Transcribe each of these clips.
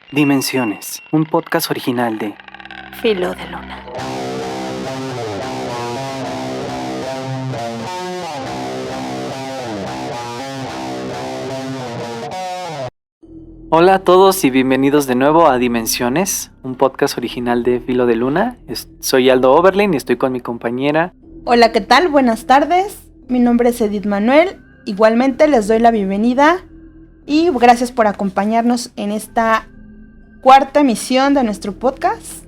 Dimensiones, un podcast original de Filo de Luna. Hola a todos y bienvenidos de nuevo a Dimensiones, un podcast original de Filo de Luna. Soy Aldo Oberlin y estoy con mi compañera. Hola, ¿qué tal? Buenas tardes. Mi nombre es Edith Manuel. Igualmente les doy la bienvenida y gracias por acompañarnos en esta cuarta emisión de nuestro podcast.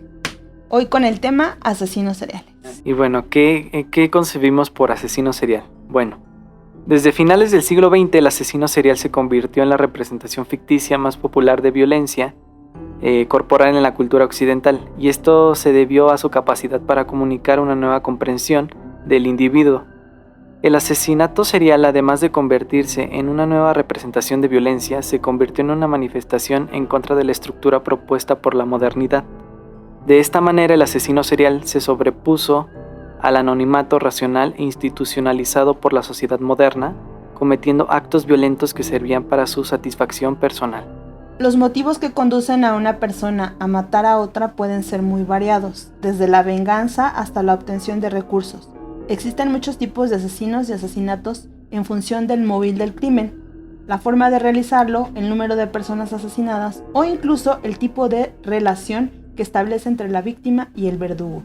Hoy con el tema asesinos seriales. Y bueno, ¿qué concebimos por asesino serial? Bueno, desde finales del siglo XX el asesino serial se convirtió en la representación ficticia más popular de violencia corporal en la cultura occidental, y esto se debió a su capacidad para comunicar una nueva comprensión del individuo. El asesinato serial, además de convertirse en una nueva representación de violencia, se convirtió en una manifestación en contra de la estructura propuesta por la modernidad. De esta manera, el asesino serial se sobrepuso al anonimato racional e institucionalizado por la sociedad moderna, cometiendo actos violentos que servían para su satisfacción personal. Los motivos que conducen a una persona a matar a otra pueden ser muy variados, desde la venganza hasta la obtención de recursos. Existen muchos tipos de asesinos y asesinatos en función del móvil del crimen, la forma de realizarlo, el número de personas asesinadas o incluso el tipo de relación que establece entre la víctima y el verdugo.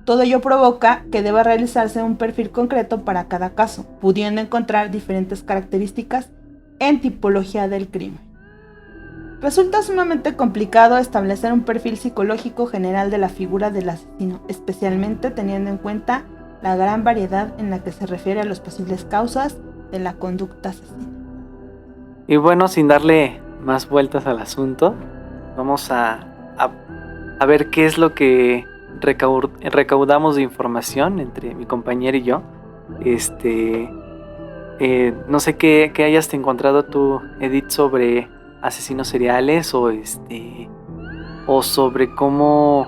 Todo ello provoca que deba realizarse un perfil concreto para cada caso, pudiendo encontrar diferentes características en tipología del crimen. Resulta sumamente complicado establecer un perfil psicológico general de la figura del asesino, especialmente teniendo en cuenta la gran variedad en la que se refiere a las posibles causas de la conducta asesina. Y bueno, sin darle más vueltas al asunto, vamos a ver qué es lo que recaudamos de información entre mi compañero y yo. No sé qué hayas encontrado tú, Edith, sobre asesinos seriales o sobre cómo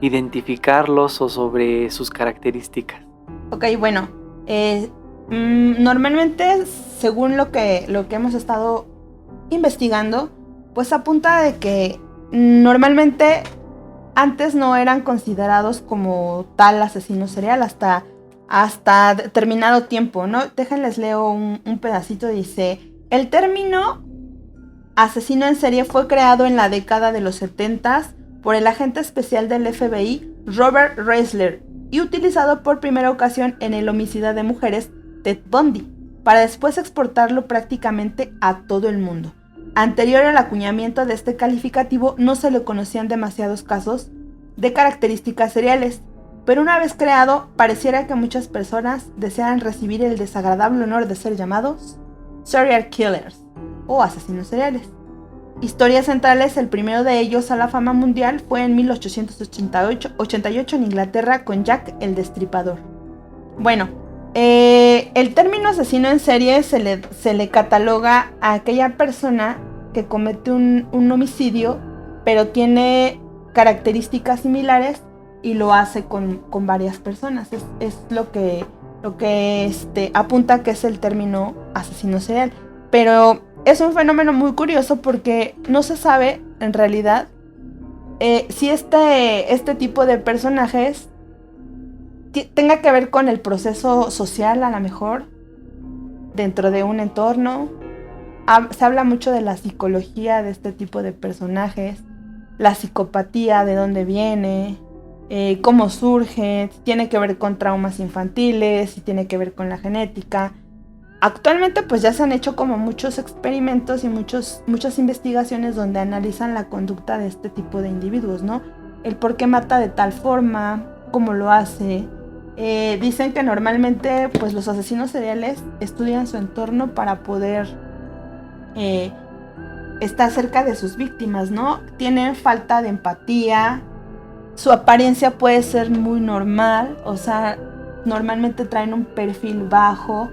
identificarlos o sobre sus características. Ok, bueno, normalmente según lo que hemos estado investigando, pues apunta de que normalmente antes no eran considerados como tal asesino serial hasta determinado tiempo, ¿no? Déjenles leo un pedacito, dice: el término asesino en serie fue creado en la década de los 70s por el agente especial del FBI Robert Ressler y utilizado por primera ocasión en el homicidio de mujeres Ted Bundy, para después exportarlo prácticamente a todo el mundo. Anterior al acuñamiento de este calificativo no se le conocían demasiados casos de características seriales, pero una vez creado, pareciera que muchas personas desean recibir el desagradable honor de ser llamados serial killers o asesinos seriales. Historias centrales, el primero de ellos a la fama mundial fue en 1888 en Inglaterra con Jack el Destripador. Bueno, el término asesino en serie se le cataloga a aquella persona que comete un homicidio, pero tiene características similares y lo hace con varias personas. Es lo que apunta que es el término asesino serial. Pero es un fenómeno muy curioso porque no se sabe en realidad si este tipo de personajes tenga que ver con el proceso social, a lo mejor, dentro de un entorno. Se habla mucho de la psicología de este tipo de personajes, la psicopatía, de dónde viene, cómo surge, si tiene que ver con traumas infantiles, si tiene que ver con la genética. Actualmente pues ya se han hecho como muchos experimentos y muchas investigaciones donde analizan la conducta de este tipo de individuos, ¿no? El por qué mata de tal forma, cómo lo hace. Dicen que normalmente pues los asesinos seriales estudian su entorno para poder estar cerca de sus víctimas, ¿no? Tienen falta de empatía, su apariencia puede ser muy normal, o sea, normalmente traen un perfil bajo.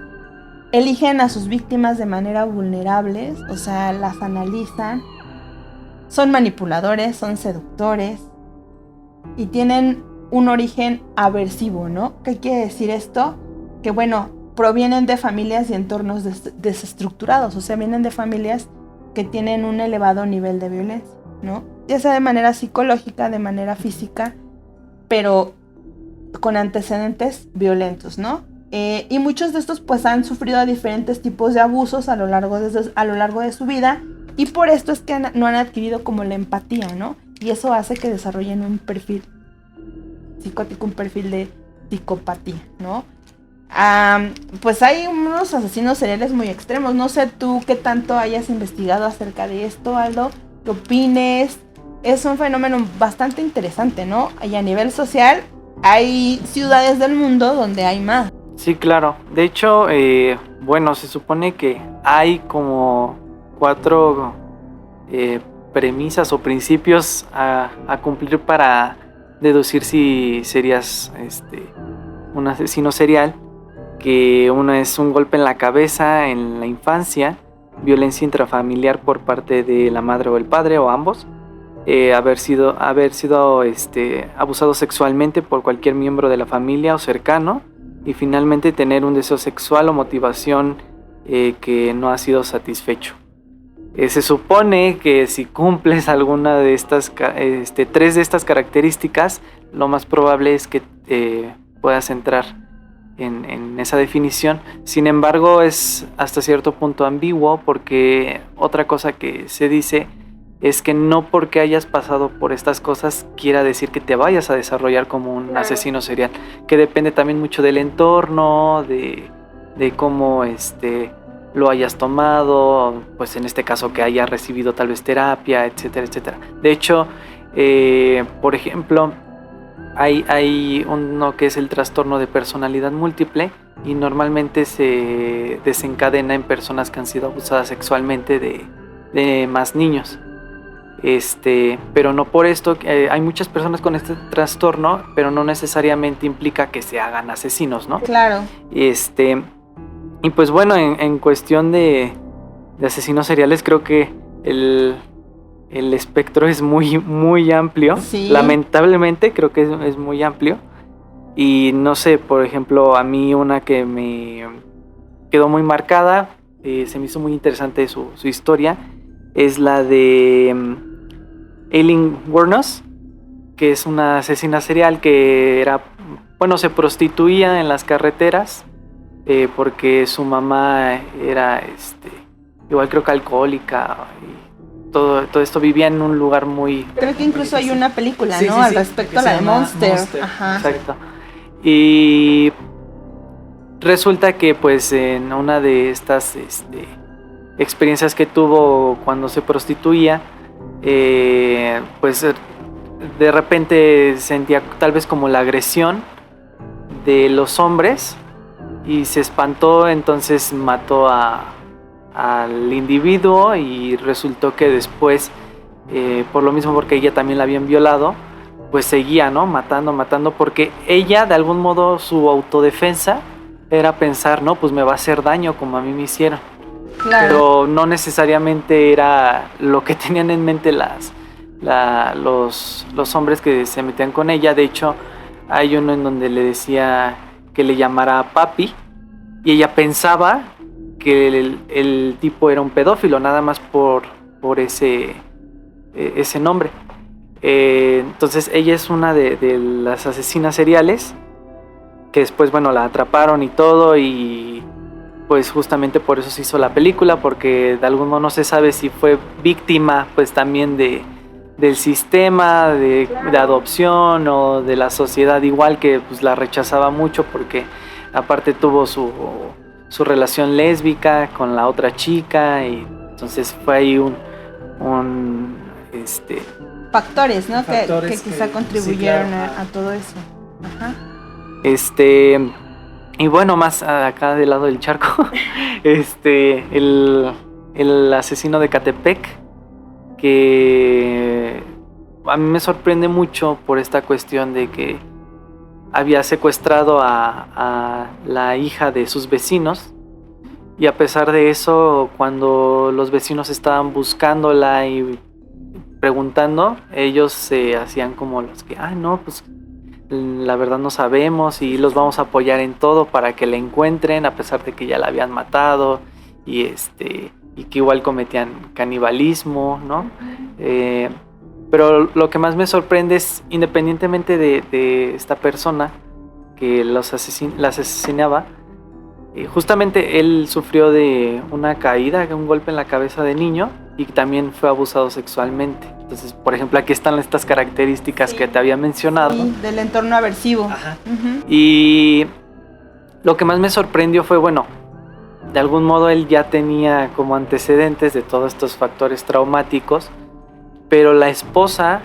Eligen a sus víctimas de manera vulnerables, o sea, las analizan. Son manipuladores, son seductores y tienen un origen aversivo, ¿no? ¿Qué quiere decir esto? Que bueno, provienen de familias y entornos desestructurados, o sea, vienen de familias que tienen un elevado nivel de violencia. ¿no? Ya sea de manera psicológica, de manera física, pero con antecedentes violentos, ¿no? Y muchos de estos pues han sufrido diferentes tipos de abusos a lo largo de su vida, y por esto es que no han adquirido como la empatía, ¿no? Y eso hace que desarrollen un perfil psicótico, un perfil de psicopatía, ¿no? Pues hay unos asesinos seriales muy extremos. No sé tú qué tanto hayas investigado acerca de esto, Aldo, qué opines. Es un fenómeno bastante interesante, ¿no? Y a nivel social hay ciudades del mundo donde hay más. Sí, claro. De hecho, bueno, se supone que hay como 4 premisas o principios a cumplir para deducir si serías un asesino serial. Que uno es un golpe en la cabeza en la infancia, violencia intrafamiliar por parte de la madre o el padre o ambos, haber sido abusado sexualmente por cualquier miembro de la familia o cercano, y finalmente tener un deseo sexual o motivación que no ha sido satisfecho. Se supone que si cumples alguna de estas 3 de estas características, lo más probable es que puedas entrar en esa definición. Sin embargo, es hasta cierto punto ambiguo, porque otra cosa que se dice es que no porque hayas pasado por estas cosas quiera decir que te vayas a desarrollar como un asesino serial, que depende también mucho del entorno, de cómo lo hayas tomado, pues en este caso que hayas recibido tal vez terapia, etcétera, etcétera. De hecho, por ejemplo, hay uno que es el trastorno de personalidad múltiple, y normalmente se desencadena en personas que han sido abusadas sexualmente de más niños. Pero no por esto, hay muchas personas con este trastorno, pero no necesariamente implica que se hagan asesinos, ¿no? Claro. Y pues bueno, en cuestión de asesinos seriales, creo que el espectro es muy, muy amplio. Sí. Lamentablemente creo que es muy amplio. Y no sé, por ejemplo, a mí una que me quedó muy marcada, se me hizo muy interesante su historia, es la de Aileen Wuornos, que es una asesina serial que se prostituía en las carreteras, porque su mamá era igual creo que alcohólica, y todo esto. Vivía en un lugar muy... Creo que incluso hay una película, sí, ¿no? sí, Al sí, respecto, la de Monster. Ajá. Exacto. Y resulta que pues en una de estas experiencias que tuvo cuando se prostituía, pues de repente sentía tal vez como la agresión de los hombres y se espantó, entonces mató al individuo, y resultó que después, por lo mismo, porque ella también la habían violado, pues seguía, ¿no? Matando, porque ella, de algún modo, su autodefensa era pensar, no, pues me va a hacer daño como a mí me hicieron. Claro. Pero no necesariamente era lo que tenían en mente los hombres que se metían con ella. De hecho, hay uno en donde le decía que le llamara papi, y ella pensaba que el tipo era un pedófilo, nada más por ese nombre. Entonces ella es una de las asesinas seriales que después, bueno, la atraparon y todo, y pues justamente por eso se hizo la película, porque de algún modo no se sabe si fue víctima pues también del sistema de adopción o de la sociedad, igual que pues la rechazaba mucho, porque aparte tuvo su relación lésbica con la otra chica, y entonces fue ahí factores, ¿no? Que quizá contribuyeron, sí, claro, a todo eso. Ajá. Y bueno, más acá del lado del charco, el asesino de Catepec, que a mí me sorprende mucho por esta cuestión de que había secuestrado a la hija de sus vecinos, y a pesar de eso, cuando los vecinos estaban buscándola y preguntando, ellos se hacían como los que, no, pues la verdad no sabemos, y los vamos a apoyar en todo para que la encuentren, a pesar de que ya la habían matado, y que igual cometían canibalismo, ¿no? Pero lo que más me sorprende es, independientemente de esta persona que las asesinaba, justamente él sufrió de una caída, un golpe en la cabeza de niño, y también fue abusado sexualmente. Entonces, por ejemplo, aquí están estas características que te había mencionado. Sí, del entorno aversivo. Ajá. Uh-huh. Y lo que más me sorprendió fue, bueno, de algún modo él ya tenía como antecedentes de todos estos factores traumáticos, pero la esposa,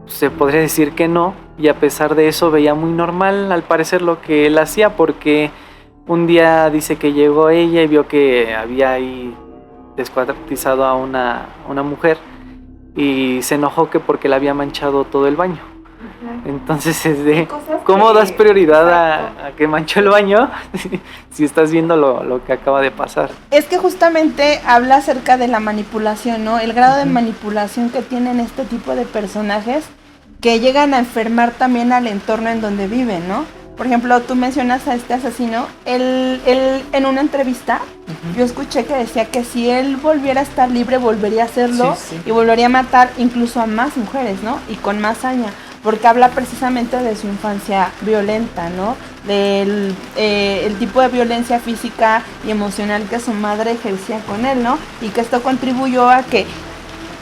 se podría decir que no, y a pesar de eso veía muy normal al parecer lo que él hacía, porque un día dice que llegó ella y vio que había ahí descuartizado a una mujer y se enojó que porque le había manchado todo el baño. Entonces es de ¿cómo das prioridad a que manchó el baño si estás viendo lo que acaba de pasar? Es que justamente habla acerca de la manipulación, ¿no? El grado de manipulación que tienen este tipo de personajes que llegan a enfermar también al entorno en donde viven, ¿no? Por ejemplo, tú mencionas a este asesino, él en una entrevista, yo escuché que decía que si él volviera a estar libre, volvería a hacerlo, sí. Y volvería a matar incluso a más mujeres, ¿no? Y con más saña, porque habla precisamente de su infancia violenta, ¿no? Del el tipo de violencia física y emocional que su madre ejercía con él, ¿no? Y que esto contribuyó a que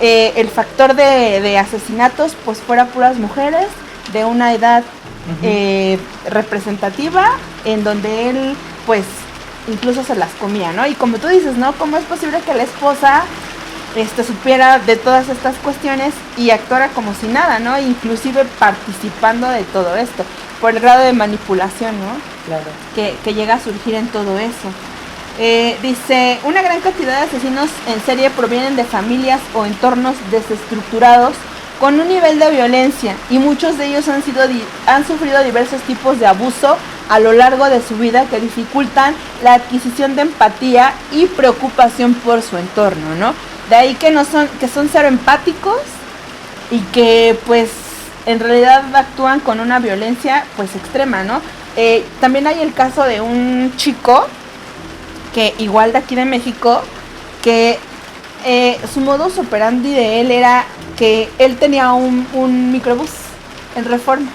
el factor de asesinatos pues fuera puras mujeres de una edad representativa, en donde él pues incluso se las comía, ¿no? Y como tú dices, ¿no? ¿Cómo es posible que la esposa supiera de todas estas cuestiones y actuara como si nada, ¿no? Inclusive participando de todo esto, por el grado de manipulación, ¿no? Claro. Que llega a surgir en todo eso. Dice, una gran cantidad de asesinos en serie provienen de familias o entornos desestructurados con un nivel de violencia, y muchos de ellos han sufrido diversos tipos de abuso a lo largo de su vida que dificultan la adquisición de empatía y preocupación por su entorno, ¿no? De ahí que son cero empáticos y que pues en realidad actúan con una violencia pues extrema, ¿no? También hay el caso de un chico que igual de aquí de México, que su modus operandi de él era que él tenía un microbús en Reforma,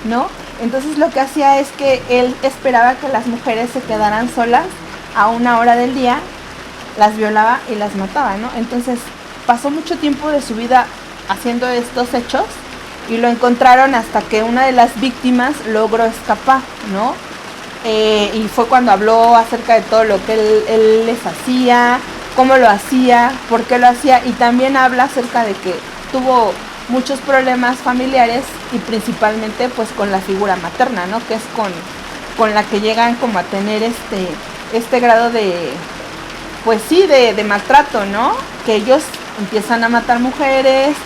¿no? Entonces lo que hacía es que él esperaba que las mujeres se quedaran solas a una hora del día, las violaba y las mataba, ¿no? Entonces pasó mucho tiempo de su vida haciendo estos hechos y lo encontraron hasta que una de las víctimas logró escapar, ¿no? Y fue cuando habló acerca de todo lo que él les hacía, cómo lo hacía, por qué lo hacía, y también habla acerca de que tuvo muchos problemas familiares y principalmente pues con la figura materna, ¿no? Que es con la que llegan como a tener este grado de, pues sí, de maltrato, ¿no? Que ellos empiezan a matar mujeres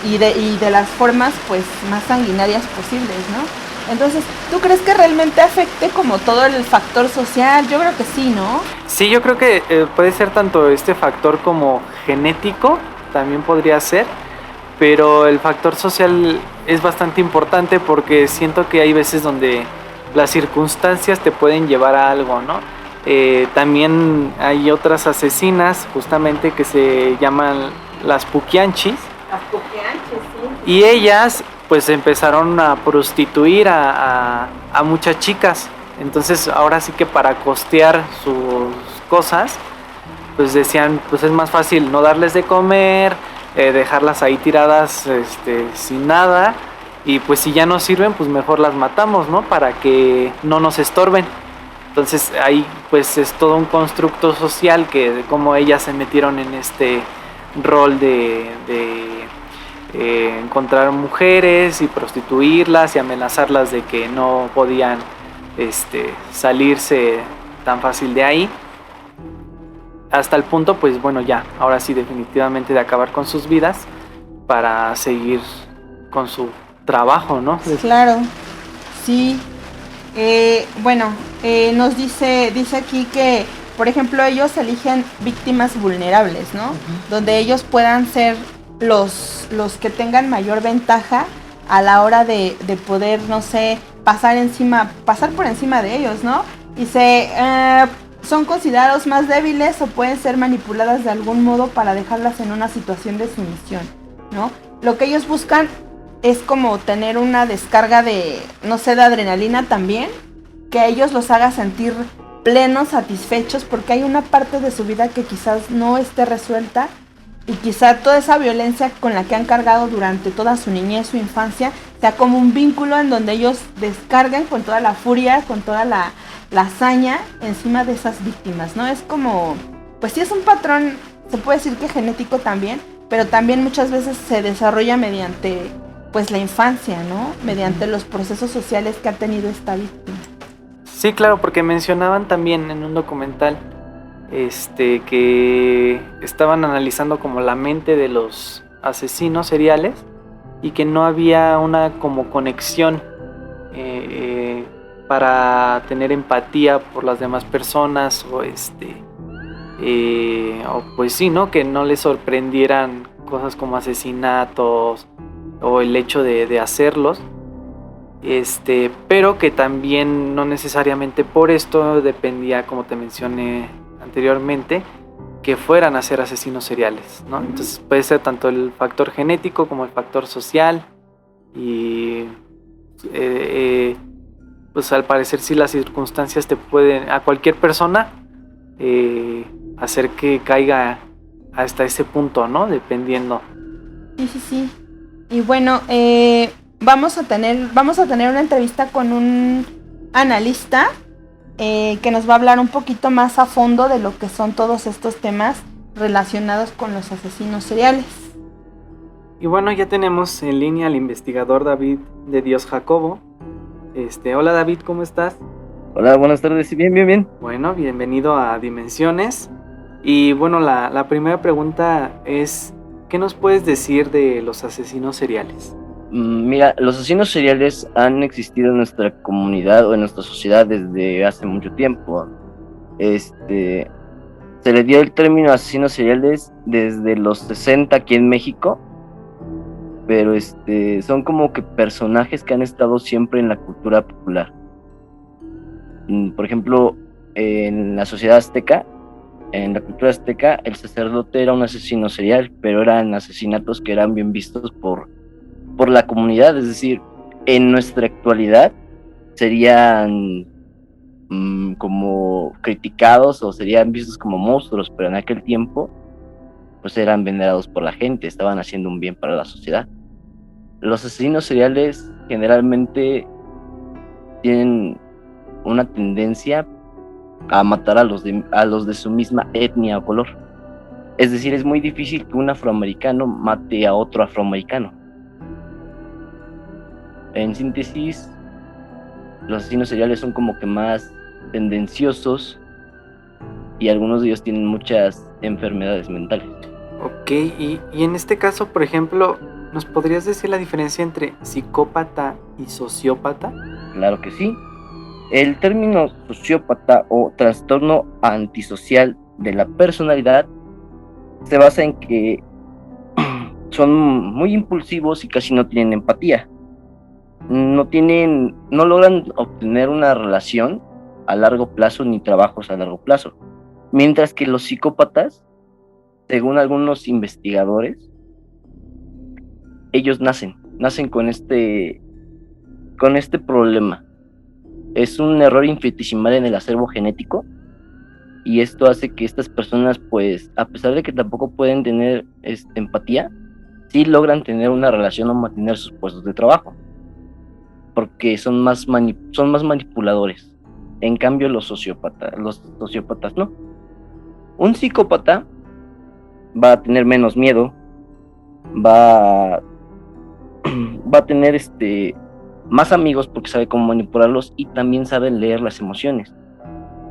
y de las formas pues más sanguinarias posibles, ¿no? Entonces, ¿tú crees que realmente afecte como todo el factor social? Yo creo que sí, ¿no? Sí, yo creo que puede ser tanto este factor como genético, también podría ser, pero el factor social es bastante importante porque siento que hay veces donde las circunstancias te pueden llevar a algo, ¿no? También hay otras asesinas justamente que se llaman las Puquianchis. Las Puquianchis, sí. Y ellas pues empezaron a prostituir a muchas chicas. Entonces ahora sí que para costear sus cosas, pues decían, pues es más fácil no darles de comer, dejarlas ahí tiradas sin nada, y pues si ya no sirven, pues mejor las matamos, ¿no? Para que no nos estorben. Entonces ahí pues es todo un constructo social que de cómo ellas se metieron en este rol de encontrar mujeres y prostituirlas y amenazarlas de que no podían salirse tan fácil de ahí, hasta el punto pues bueno, ya ahora sí definitivamente de acabar con sus vidas para seguir con su trabajo, ¿no? Claro, sí. Nos dice aquí que por ejemplo ellos eligen víctimas vulnerables, ¿no? Uh-huh. Donde ellos puedan ser los que tengan mayor ventaja a la hora de poder, no sé, pasar por encima de ellos, ¿no? Y son considerados más débiles o pueden ser manipuladas de algún modo para dejarlas en una situación de sumisión, ¿no? Lo que ellos buscan es como tener una descarga de, no sé, de adrenalina también, que a ellos los haga sentir plenos, satisfechos, porque hay una parte de su vida que quizás no esté resuelta y quizá toda esa violencia con la que han cargado durante toda su niñez, su infancia, sea como un vínculo en donde ellos descarguen con toda la furia, con toda la hazaña encima de esas víctimas, ¿no? Es como, pues sí es un patrón, se puede decir que genético también, pero también muchas veces se desarrolla mediante, pues la infancia, ¿no? Mediante los procesos sociales que ha tenido esta víctima. Sí, claro, porque mencionaban también en un documental que estaban analizando como la mente de los asesinos seriales y que no había una como conexión para tener empatía por las demás personas o pues sí, ¿no? Que no les sorprendieran cosas como asesinatos o el hecho de hacerlos. Pero que también no necesariamente por esto dependía, como te mencioné anteriormente, que fueran a ser asesinos seriales, ¿no? Entonces puede ser tanto el factor genético como el factor social y pues al parecer sí las circunstancias te pueden, a cualquier persona, hacer que caiga hasta ese punto, ¿no? Dependiendo. Sí. Y bueno, vamos a tener una entrevista con un analista que nos va a hablar un poquito más a fondo de lo que son todos estos temas relacionados con los asesinos seriales. Y bueno, ya tenemos en línea al investigador David de Dios Jacobo. Hola David, ¿cómo estás? Hola, buenas tardes. Bien. Bueno, bienvenido a Dimensiones. Y bueno, la primera pregunta es, ¿qué nos puedes decir de los asesinos seriales? Mira, los asesinos seriales han existido en nuestra comunidad o en nuestra sociedad desde hace mucho tiempo. Se le dio el término asesinos seriales desde los 60 aquí en México, pero son como que personajes que han estado siempre en la cultura popular. Por ejemplo, en la sociedad azteca, en la cultura azteca, el sacerdote era un asesino serial, pero eran asesinatos que eran bien vistos por la comunidad. Es decir, en nuestra actualidad serían como criticados o serían vistos como monstruos, pero en aquel tiempo pues eran venerados por la gente, estaban haciendo un bien para la sociedad. Los asesinos seriales generalmente tienen una tendencia a matar a los de su misma etnia o color. Es decir, es muy difícil que un afroamericano mate a otro afroamericano. En síntesis, los asesinos seriales son como que más tendenciosos y algunos de ellos tienen muchas enfermedades mentales. Ok, y en este caso, por ejemplo, ¿nos podrías decir la diferencia entre psicópata y sociópata? Claro que sí. El término sociópata o trastorno antisocial de la personalidad se basa en que son muy impulsivos y casi no tienen empatía. No logran obtener una relación a largo plazo ni trabajos a largo plazo. Mientras que los psicópatas, según algunos investigadores, ellos nacen con este problema. Es un error infinitesimal en el acervo genético y esto hace que estas personas, pues, a pesar de que tampoco pueden tener empatía, sí logran tener una relación o mantener sus puestos de trabajo, porque son más manipuladores. En cambio, los sociópatas no. Un psicópata va a tener menos miedo, va a tener más amigos porque sabe cómo manipularlos y también sabe leer las emociones.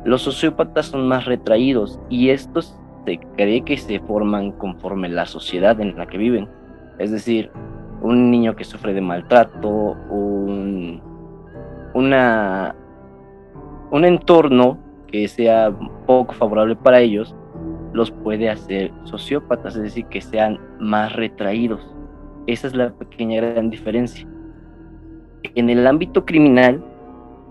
Los sociópatas son más retraídos y estos se cree que se forman conforme la sociedad en la que viven. Es decir, un niño que sufre de maltrato, un entorno que sea poco favorable para ellos, los puede hacer sociópatas, es decir, que sean más retraídos. Esa es la pequeña gran diferencia. En el ámbito criminal,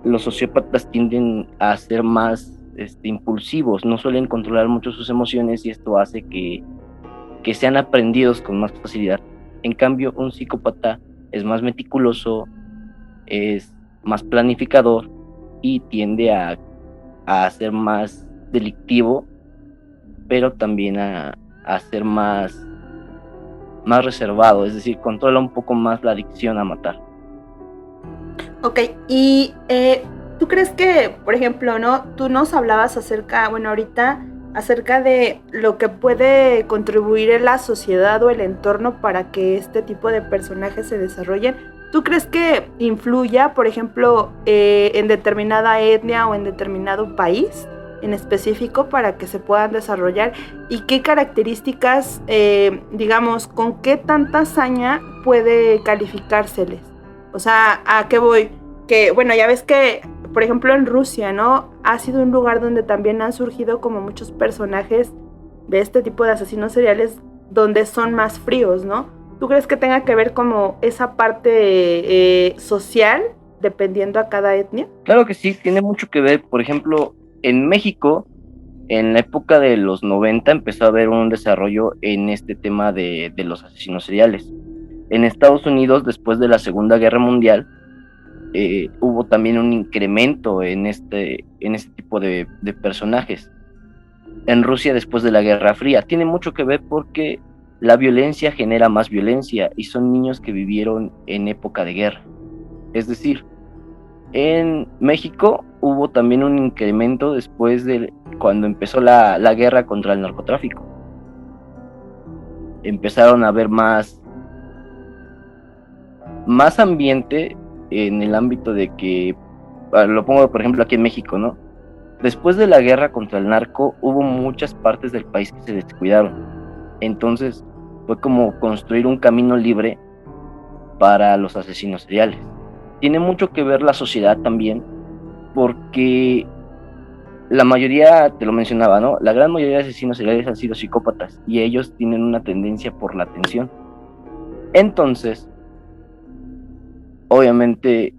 los sociópatas tienden a ser más impulsivos, no suelen controlar mucho sus emociones y esto hace que sean aprendidos con más facilidad. En cambio, un psicópata es más meticuloso, es más planificador y tiende a ser más delictivo, pero también a ser más reservado, es decir, controla un poco más la adicción a matar. Ok, y ¿tú crees que, por ejemplo, no, tú nos hablabas acerca, bueno, ahorita, acerca de lo que puede contribuir en la sociedad o el entorno para que este tipo de personajes se desarrollen? ¿Tú crees que influya, por ejemplo, en determinada etnia o en determinado país en específico para que se puedan desarrollar? ¿Y qué características, digamos, con qué tanta hazaña puede calificárseles? O sea, ¿a qué voy? Que, bueno, ya ves que, por ejemplo, en Rusia, ¿no? Ha sido un lugar donde también han surgido como muchos personajes de este tipo de asesinos seriales donde son más fríos, ¿no? ¿Tú crees que tenga que ver como esa parte social dependiendo a cada etnia? Claro que sí, tiene mucho que ver. Por ejemplo, en México, en la época de los 90 empezó a haber un desarrollo en este tema de los asesinos seriales. En Estados Unidos, después de la Segunda Guerra Mundial, hubo también un incremento en este tipo de personajes. En Rusia, después de la Guerra Fría, tiene mucho que ver porque la violencia genera más violencia y son niños que vivieron en época de guerra. Es decir, en México hubo también un incremento después de cuando empezó la guerra contra el narcotráfico. Empezaron a haber más ambiente en el ámbito de que, lo pongo por ejemplo aquí en México, ¿no? Después de la guerra contra el narco hubo muchas partes del país que se descuidaron. Entonces fue como construir un camino libre para los asesinos seriales. Tiene mucho que ver la sociedad también, porque la mayoría, te lo mencionaba, ¿no? La gran mayoría de asesinos seriales han sido psicópatas y ellos tienen una tendencia por la atención. Entonces, obviamente,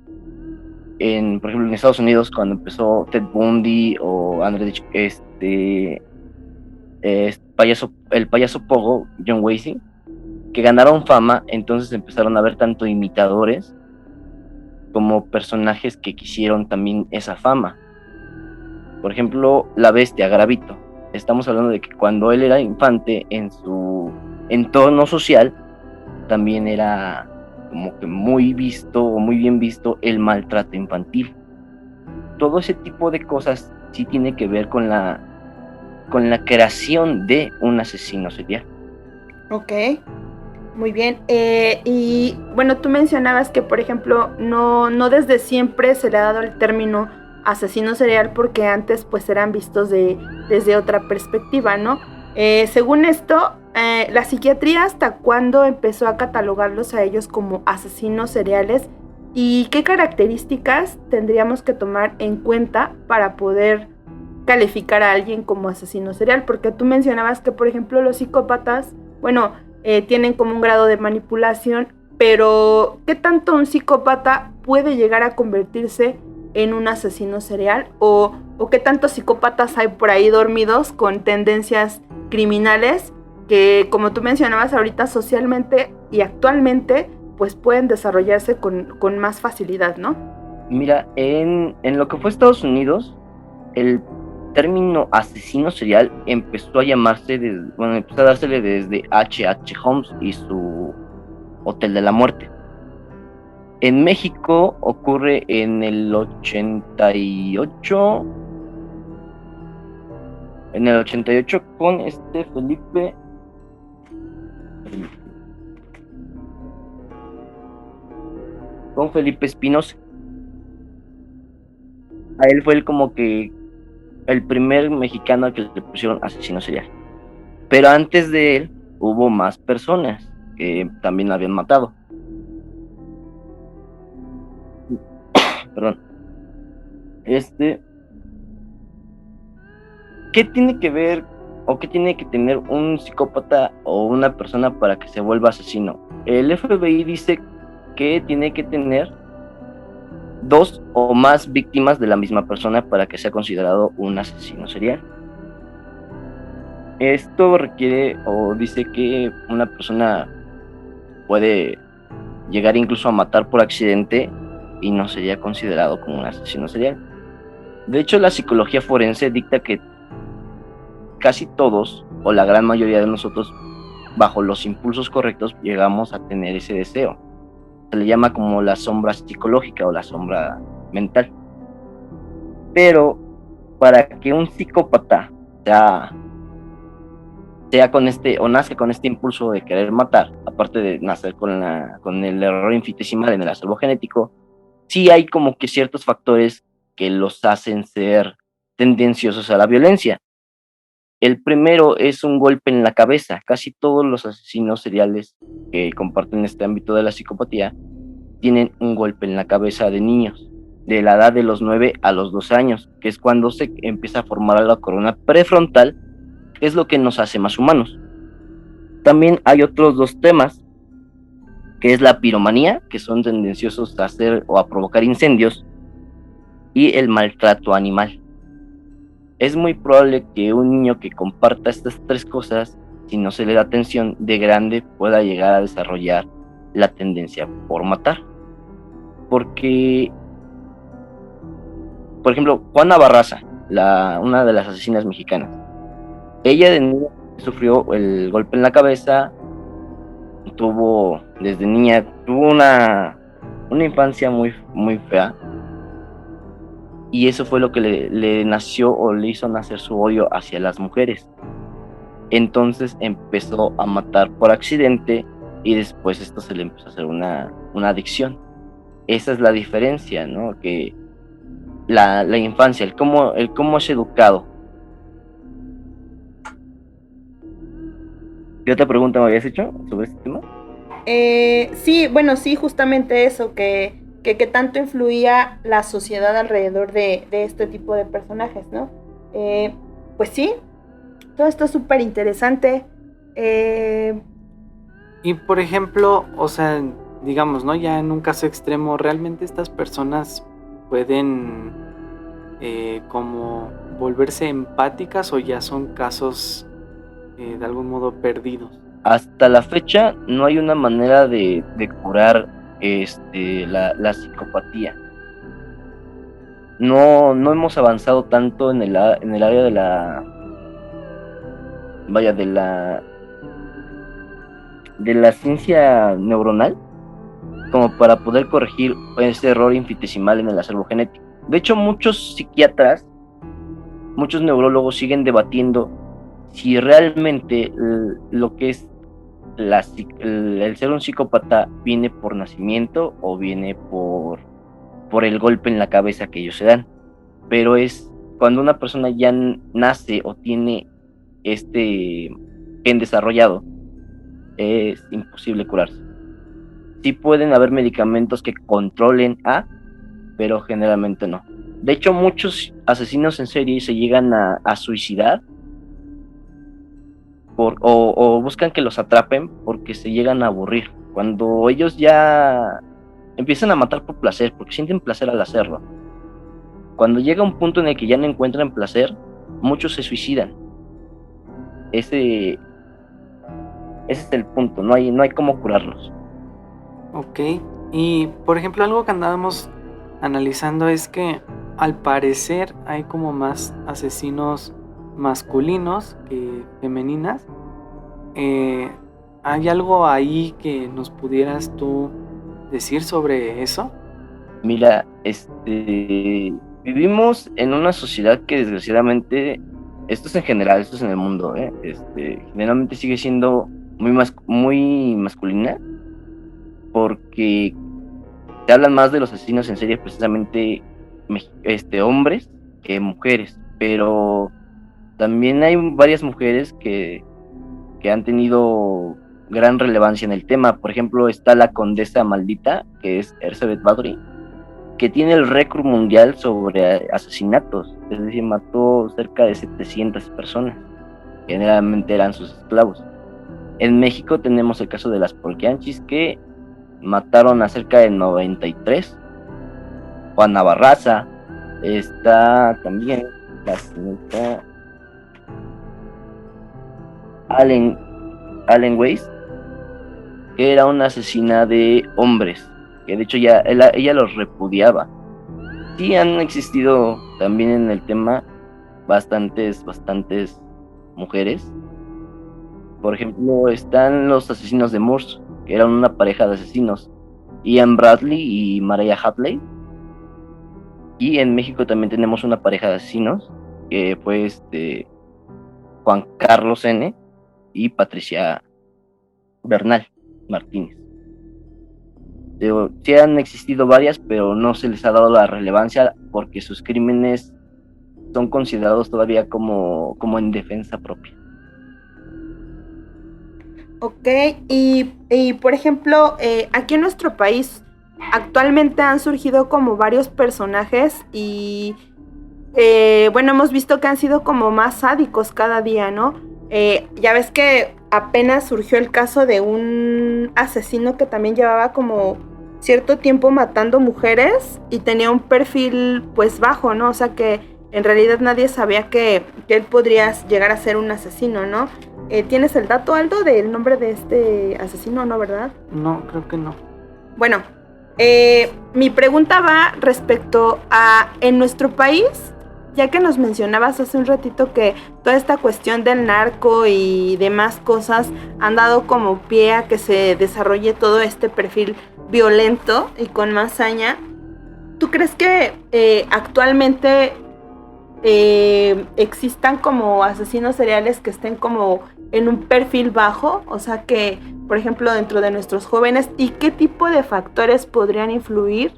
por ejemplo, en Estados Unidos, cuando empezó Ted Bundy o el payaso Pogo, John Wayne, que ganaron fama, entonces empezaron a ver tanto imitadores como personajes que quisieron también esa fama. Por ejemplo, la bestia, Garavito. Estamos hablando de que cuando él era infante, en su entorno social, también era como que muy visto o muy bien visto el maltrato infantil. Todo ese tipo de cosas sí tiene que ver con la creación de un asesino serial. Ok, muy bien. Y bueno, tú mencionabas que, por ejemplo, no desde siempre se le ha dado el término asesino serial porque antes pues eran vistos desde otra perspectiva, ¿no? Según esto, la psiquiatría hasta cuándo empezó a catalogarlos a ellos como asesinos seriales y qué características tendríamos que tomar en cuenta para poder calificar a alguien como asesino serial, porque tú mencionabas que, por ejemplo, los psicópatas, bueno, tienen como un grado de manipulación, pero ¿qué tanto un psicópata puede llegar a convertirse en un asesino serial? ¿O qué tantos psicópatas hay por ahí dormidos con tendencias criminales que, como tú mencionabas ahorita, socialmente y actualmente, pues pueden desarrollarse con más facilidad, ¿no? Mira, en lo que fue Estados Unidos, el término asesino serial empezó a llamarse, empezó a dársele desde H.H. Holmes y su Hotel de la Muerte. En México ocurre en el 88, con Felipe Espinosa. A él fue como que el primer mexicano al que le pusieron asesino serial. Pero antes de él hubo más personas que también la habían matado. Perdón. ¿Qué tiene que ver o qué tiene que tener un psicópata o una persona para que se vuelva asesino? El FBI dice que tiene que tener 2 o más víctimas de la misma persona para que sea considerado un asesino serial. Esto requiere o dice que una persona puede llegar incluso a matar por accidente y no sería considerado como un asesino serial. De hecho, la psicología forense dicta que casi todos, o la gran mayoría de nosotros, bajo los impulsos correctos, llegamos a tener ese deseo. Se le llama como la sombra psicológica o la sombra mental. Pero para que un psicópata sea con o nazca con este impulso de querer matar, aparte de nacer con el error infinitesimal en el acervo genético, sí hay como que ciertos factores que los hacen ser tendenciosos a la violencia. El primero es un golpe en la cabeza. Casi todos los asesinos seriales que comparten este ámbito de la psicopatía tienen un golpe en la cabeza de niños, de la edad de los 9 a los 12 años, que es cuando se empieza a formar la corona prefrontal, que es lo que nos hace más humanos. También hay otros dos temas, que es la piromanía, que son tendenciosos a hacer o a provocar incendios, y el maltrato animal. Es muy probable que un niño que comparta estas tres cosas, si no se le da atención, de grande pueda llegar a desarrollar la tendencia por matar. Porque, por ejemplo, Juana Barraza, una de las asesinas mexicanas, ella de niña sufrió el golpe en la cabeza, desde niña tuvo una infancia muy, muy fea, y eso fue lo que le nació o le hizo nacer su odio hacia las mujeres. Entonces empezó a matar por accidente y después esto se le empezó a hacer una adicción. Esa es la diferencia, ¿no? Que la infancia, el cómo es educado. ¿Qué otra pregunta me habías hecho sobre este tema? Sí, bueno, sí, justamente eso, que tanto influía la sociedad alrededor de este tipo de personajes, ¿no? Pues sí, todo esto es súper interesante. Y por ejemplo, o sea, digamos, ¿no? Ya en un caso extremo, ¿realmente estas personas pueden como volverse empáticas o ya son casos de algún modo perdidos? Hasta la fecha no hay una manera de curar la psicopatía. No hemos avanzado tanto en el área de la ciencia neuronal como para poder corregir ese error infinitesimal en el acervo genético. De hecho, muchos psiquiatras, muchos neurólogos siguen debatiendo si realmente lo que es el ser un psicópata viene por nacimiento o viene por el golpe en la cabeza que ellos se dan. Pero es cuando una persona ya nace o tiene este gen desarrollado, es imposible curarse. Sí pueden haber medicamentos que controlen pero generalmente no. De hecho, muchos asesinos en serie se llegan a suicidar o buscan que los atrapen porque se llegan a aburrir. Cuando ellos ya empiezan a matar por placer, porque sienten placer al hacerlo. Cuando llega un punto en el que ya no encuentran placer, muchos se suicidan. Ese es el punto, no hay cómo curarlos. Ok, y por ejemplo algo que andábamos analizando es que al parecer hay como más asesinos masculinos que femeninas. ¿Hay algo ahí que nos pudieras tú decir sobre eso? Mira, vivimos en una sociedad que desgraciadamente, esto es en general, esto es en el mundo, generalmente sigue siendo muy masculina, porque se hablan más de los asesinos en serie precisamente hombres que mujeres, pero también hay varias mujeres que han tenido gran relevancia en el tema. Por ejemplo, está la condesa maldita, que es Elizabeth Bathory, que tiene el récord mundial sobre asesinatos, es decir, mató cerca de 700 personas, generalmente eran sus esclavos. En México tenemos el caso de las Polquianchis, que mataron a cerca de 93. Juana Barraza, está también la señorita Allen Weiss, que era una asesina de hombres, que de hecho ya ella los repudiaba. Sí han existido también en el tema bastantes mujeres. Por ejemplo, están los asesinos de Moors, que eran una pareja de asesinos, Ian Bradley y Mariah Hadley. Y en México también tenemos una pareja de asesinos, que fue Juan Carlos N. y Patricia Bernal Martínez. Sí han existido varias, pero no se les ha dado la relevancia porque sus crímenes son considerados todavía como en defensa propia. Ok, y por ejemplo, aquí en nuestro país actualmente han surgido como varios personajes y bueno, hemos visto que han sido como más sádicos cada día, ¿no? Ya ves que apenas surgió el caso de un asesino que también llevaba como cierto tiempo matando mujeres y tenía un perfil pues bajo, ¿no? O sea que en realidad nadie sabía que él podría llegar a ser un asesino, ¿no? ¿Tienes el dato, Aldo, del nombre de este asesino, no, verdad? No, creo que no. Bueno, mi pregunta va respecto a en nuestro país, ya que nos mencionabas hace un ratito que toda esta cuestión del narco y demás cosas han dado como pie a que se desarrolle todo este perfil violento y con más saña. ¿Tú crees que actualmente existan como asesinos seriales que estén como en un perfil bajo? O sea que, por ejemplo, dentro de nuestros jóvenes, ¿y qué tipo de factores podrían influir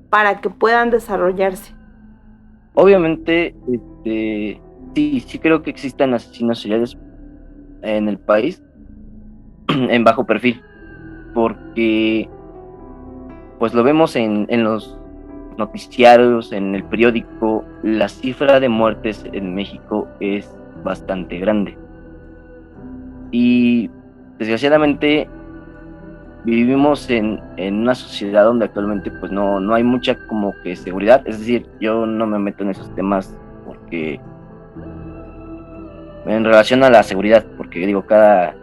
para que puedan desarrollarse? Obviamente, sí creo que existan asesinos seriales en el país en bajo perfil, porque pues lo vemos en los noticiarios, en el periódico. La cifra de muertes en México es bastante grande y desgraciadamente vivimos en una sociedad donde actualmente pues no hay mucha como que seguridad. Es decir, yo no me meto en esos temas porque en relación a la seguridad, porque digo, cada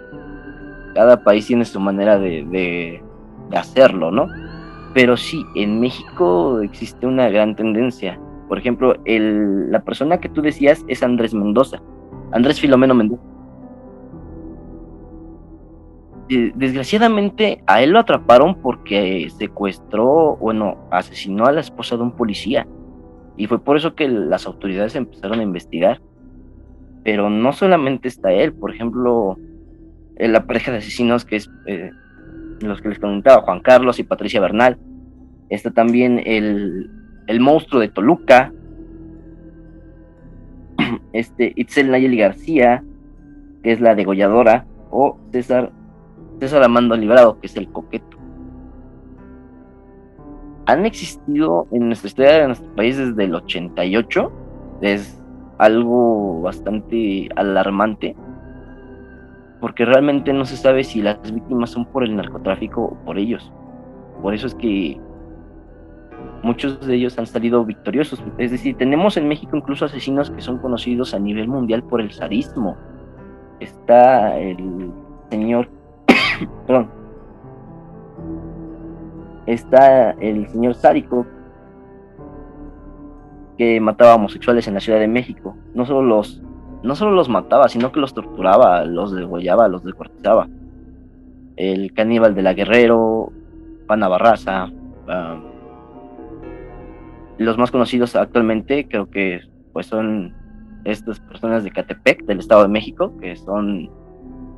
país tiene su manera de hacerlo, ¿no? Pero sí, en México existe una gran tendencia. Por ejemplo, la persona que tú decías es Andrés Mendoza, Andrés Filomeno Mendoza. Desgraciadamente a él lo atraparon porque asesinó a la esposa de un policía, y fue por eso que las autoridades empezaron a investigar. Pero no solamente está él, por ejemplo, la pareja de asesinos que es los que les comentaba, Juan Carlos y Patricia Bernal. Está también el monstruo de Toluca, Itzel Nayeli García, que es la degolladora, o César Armando Librado, que es el coqueto. Han existido en nuestra historia de nuestro país desde el 88. Es algo bastante alarmante, porque realmente no se sabe si las víctimas son por el narcotráfico o por ellos. Por eso es que muchos de ellos han salido victoriosos. Es decir, tenemos en México incluso asesinos que son conocidos a nivel mundial por el sadismo. Está el señor perdón, está el señor sádico que mataba homosexuales en la Ciudad de México. No solo los mataba, sino que los torturaba, los degollaba, los descuartizaba. El caníbal de la Guerrero, Pana Barraza. Los más conocidos actualmente creo que pues son estas personas de Catepec, del Estado de México, que son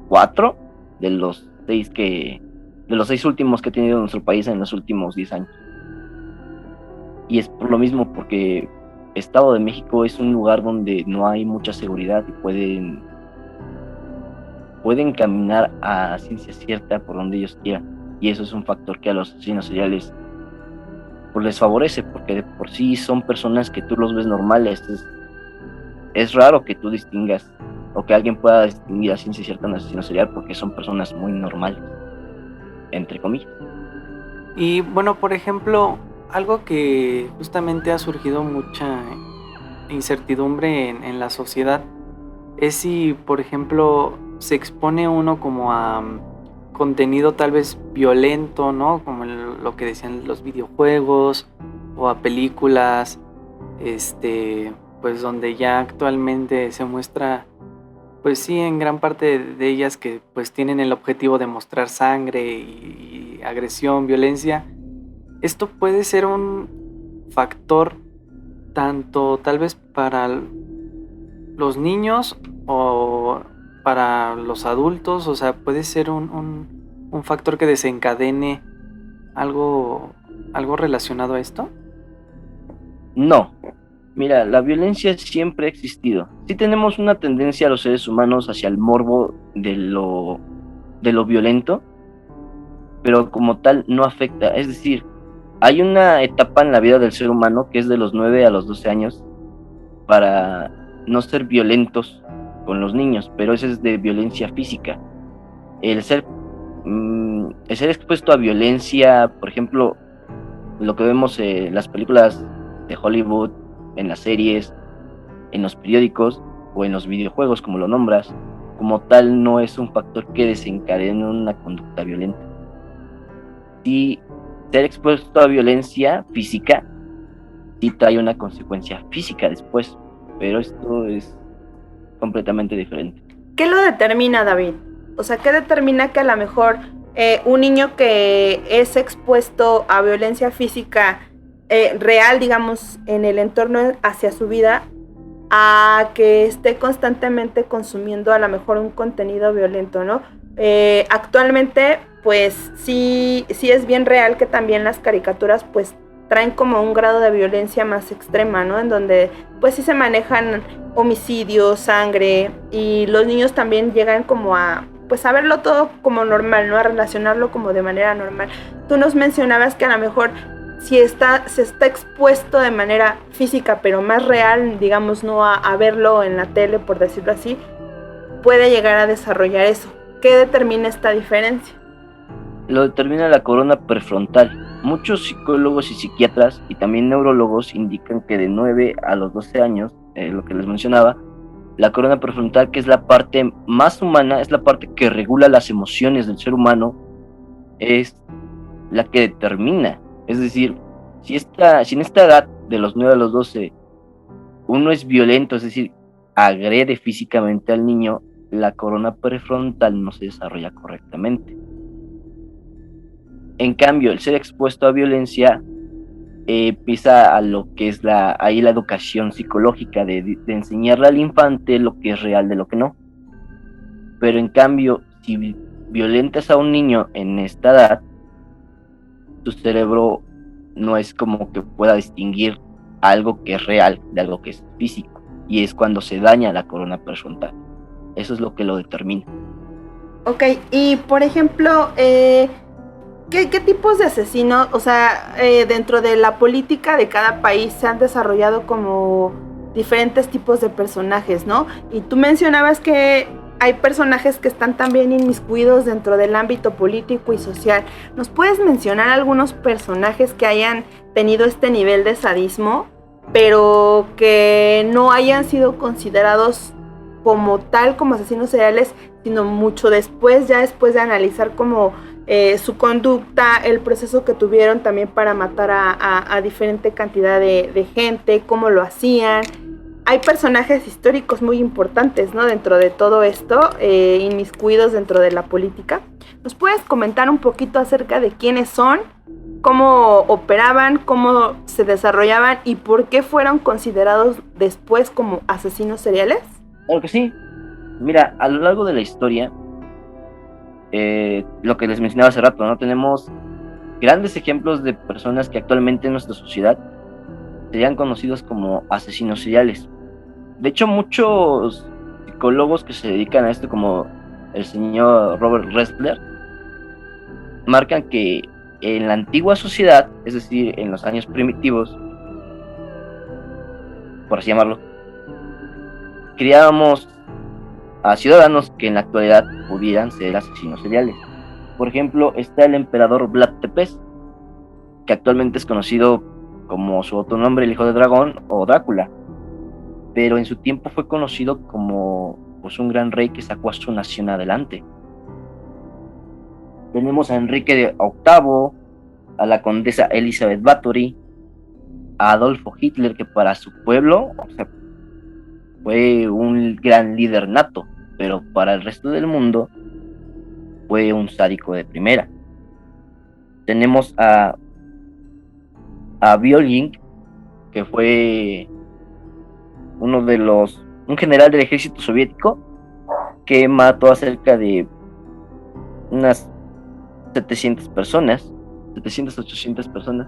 4 de los 6 últimos que ha tenido nuestro país en los últimos 10 años. Y es por lo mismo, porque Estado de México es un lugar donde no hay mucha seguridad y pueden caminar a ciencia cierta por donde ellos quieran, y eso es un factor que a los asesinos seriales pues les favorece, porque de por sí son personas que tú los ves normales. Es raro que tú distingas o que alguien pueda distinguir a ciencia cierta un asesino serial, porque son personas muy normales, entre comillas. Y bueno, por ejemplo, algo que justamente ha surgido mucha incertidumbre en la sociedad es si, por ejemplo, se expone uno como contenido tal vez violento, ¿no? Como lo que decían los videojuegos o a películas, pues donde ya actualmente se muestra, pues sí, en gran parte de ellas que pues tienen el objetivo de mostrar sangre y agresión, violencia. Esto puede ser un factor tanto tal vez para los niños o para los adultos, o sea, puede ser un factor que desencadene algo relacionado a esto. No, mira, la violencia siempre ha existido. Sí tenemos una tendencia a los seres humanos hacia el morbo de lo violento, pero como tal no afecta. Es decir, hay una etapa en la vida del ser humano que es de los 9 a los 12 años para no ser violentos con los niños, pero eso es de violencia física. El ser expuesto a violencia, por ejemplo, lo que vemos en las películas de Hollywood, en las series, en los periódicos o en los videojuegos, como lo nombras, como tal no es un factor que desencadene una conducta violenta. Sí, ser expuesto a violencia física sí trae una consecuencia física después, pero esto es completamente diferente. ¿Qué lo determina, David? O sea, ¿qué determina que a lo mejor un niño que es expuesto a violencia física real, digamos, en el entorno hacia su vida, a que esté constantemente consumiendo a lo mejor un contenido violento, ¿no? Actualmente, pues sí es bien real que también las caricaturas, pues traen como un grado de violencia más extrema, ¿no? En donde pues sí se manejan homicidios, sangre, y los niños también llegan como a pues a verlo todo como normal, ¿no? A relacionarlo como de manera normal. Tú nos mencionabas que a lo mejor se está expuesto de manera física, pero más real, digamos, no a verlo en la tele, por decirlo así, puede llegar a desarrollar eso. ¿Qué determina esta diferencia? Lo determina la corona prefrontal. Muchos psicólogos y psiquiatras y también neurólogos indican que de 9 a los 12 años, lo que les mencionaba, la corona prefrontal, que es la parte más humana, es la parte que regula las emociones del ser humano, es la que determina. Es decir, si en esta edad, de los 9 a los 12, uno es violento, es decir, agrede físicamente al niño, la corona prefrontal no se desarrolla correctamente. En cambio, el ser expuesto a violencia empieza a lo que es ahí la educación psicológica de enseñarle al infante lo que es real de lo que no. Pero en cambio, si violentas a un niño en esta edad, tu cerebro no es como que pueda distinguir algo que es real de algo que es físico, y es cuando se daña la corona prefrontal. Eso es lo que lo determina. Ok, y por ejemplo, ¿qué tipos de asesinos, o sea, dentro de la política de cada país se han desarrollado como diferentes tipos de personajes, ¿no? Y tú mencionabas que hay personajes que están también inmiscuidos dentro del ámbito político y social. ¿Nos puedes mencionar algunos personajes que hayan tenido este nivel de sadismo, pero que no hayan sido considerados como tal, como asesinos seriales, sino mucho después, ya después de analizar como su conducta, el proceso que tuvieron también para matar a diferente cantidad de gente, cómo lo hacían? Hay personajes históricos muy importantes, ¿no? Dentro de todo esto, inmiscuidos dentro de la política. ¿Nos puedes comentar un poquito acerca de quiénes son, cómo operaban, cómo se desarrollaban y por qué fueron considerados después como asesinos seriales? Claro que sí. Mira, a lo largo de la historia, lo que les mencionaba hace rato, ¿no? Tenemos grandes ejemplos de personas que actualmente en nuestra sociedad serían conocidos como asesinos seriales. De hecho, muchos psicólogos que se dedican a esto, como el señor Robert Ressler, marcan que en la antigua sociedad, es decir, en los años primitivos, por así llamarlo, criábamos a ciudadanos que en la actualidad pudieran ser asesinos seriales. Por ejemplo, está el emperador Vlad Tepes, que actualmente es conocido como su otro nombre, el Hijo de Dragón o Drácula, pero en su tiempo fue conocido como pues un gran rey que sacó a su nación adelante. Tenemos a Enrique VIII, a la condesa Elizabeth Bathory, a Adolfo Hitler, que para su pueblo, o sea, fue un gran líder nato, pero para el resto del mundo fue un sádico de primera. Tenemos a Violin, que fue un general del ejército soviético que mató a cerca de unas 700 personas, 700-800 personas,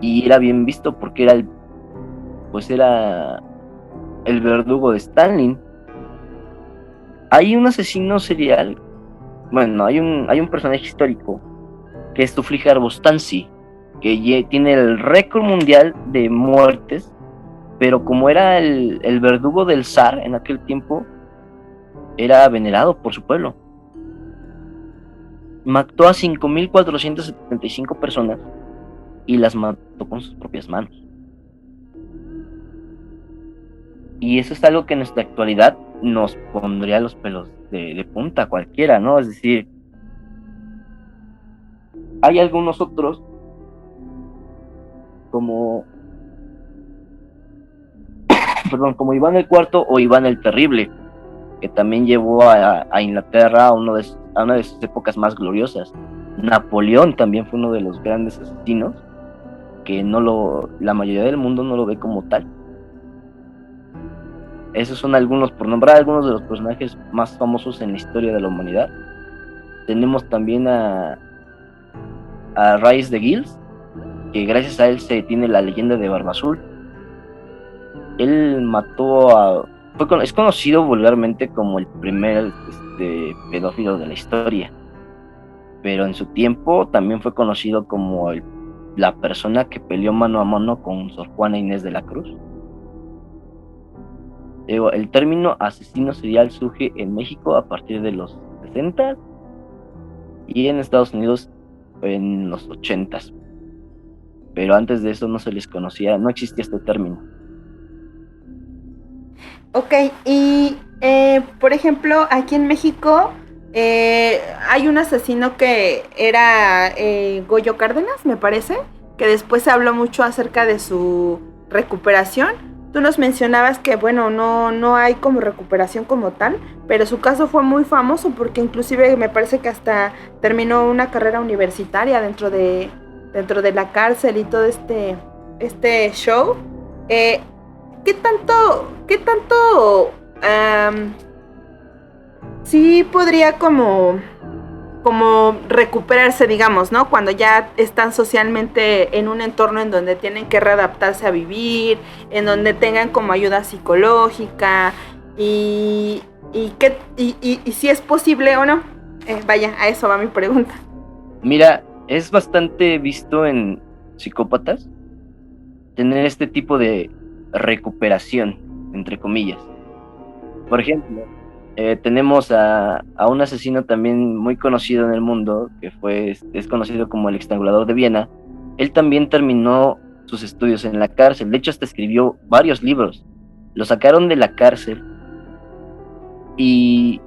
y era bien visto porque era el verdugo de Stalin. Hay un asesino serial, bueno, hay un personaje histórico que es Tuflijar Bostansi, que tiene el récord mundial de muertes, pero como era el verdugo del zar en aquel tiempo, era venerado por su pueblo. Mató a 5.475 personas y las mató con sus propias manos. Y eso es algo que en nuestra actualidad nos pondría los pelos de punta a cualquiera, ¿no? Es decir, hay algunos otros como Iván el Cuarto o Iván el Terrible, que también llevó a Inglaterra a una de sus épocas más gloriosas. Napoleón también fue uno de los grandes asesinos, que la mayoría del mundo no lo ve como tal. Esos son algunos, por nombrar algunos de los personajes más famosos en la historia de la humanidad. Tenemos también a Reyes de Guils, que gracias a él se tiene la leyenda de Barba Azul. Él es conocido vulgarmente como el primer pedófilo de la historia, pero en su tiempo también fue conocido como la persona que peleó mano a mano con Sor Juana Inés de la Cruz. El término asesino serial surge en México a partir de los 60 y en Estados Unidos en los 80, pero antes de eso no se les conocía, no existía este término. Ok, y por ejemplo, aquí en México hay un asesino que era Goyo Cárdenas, me parece, que después se habló mucho acerca de su recuperación. Tú nos mencionabas que, bueno, no hay como recuperación como tal, pero su caso fue muy famoso porque inclusive me parece que hasta terminó una carrera universitaria dentro de la cárcel y todo este show. ¿Qué tanto sí podría como recuperarse, digamos, ¿no? Cuando ya están socialmente en un entorno en donde tienen que readaptarse a vivir, en donde tengan como ayuda psicológica y si es posible o no. Vaya, a eso va mi pregunta. Mira, es bastante visto en psicópatas tener este tipo de recuperación, entre comillas. Por ejemplo, tenemos a un asesino también muy conocido en el mundo, que es conocido como el Estrangulador de Viena. Él también terminó sus estudios en la cárcel, de hecho hasta escribió varios libros. Lo sacaron de la cárcel y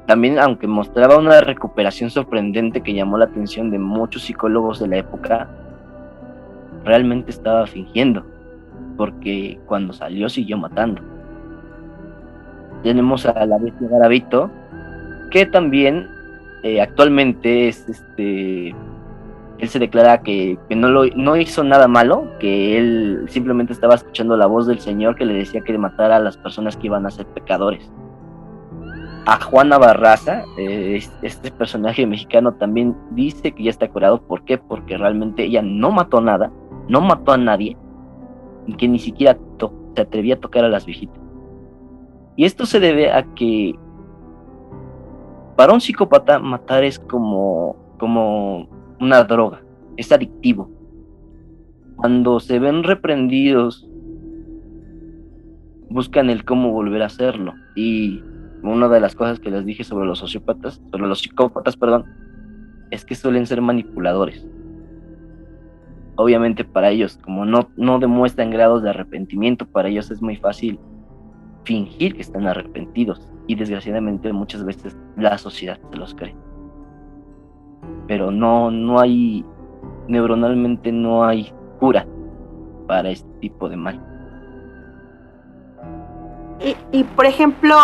también, aunque mostraba una recuperación sorprendente que llamó la atención de muchos psicólogos de la época, realmente estaba fingiendo, porque cuando salió siguió matando. Tenemos a la bestia Garavito, que también actualmente él se declara que no hizo nada malo, que él simplemente estaba escuchando la voz del Señor que le decía que matara a las personas que iban a ser pecadores. A Juana Barraza, este personaje mexicano, también dice que ya está curado. ¿Por qué? Porque realmente ella no mató nada, no mató a nadie, y que ni siquiera se atrevía a tocar a las viejitas. Y esto se debe a que para un psicópata matar es como una droga, es adictivo. Cuando se ven reprendidos, buscan el cómo volver a hacerlo. Y una de las cosas que les dije sobre los psicópatas, es que suelen ser manipuladores. Obviamente para ellos, como no demuestran grados de arrepentimiento, para ellos es muy fácil fingir que están arrepentidos, y desgraciadamente muchas veces la sociedad se los cree. pero no hay, neuronalmente no hay cura para este tipo de mal. Y por ejemplo,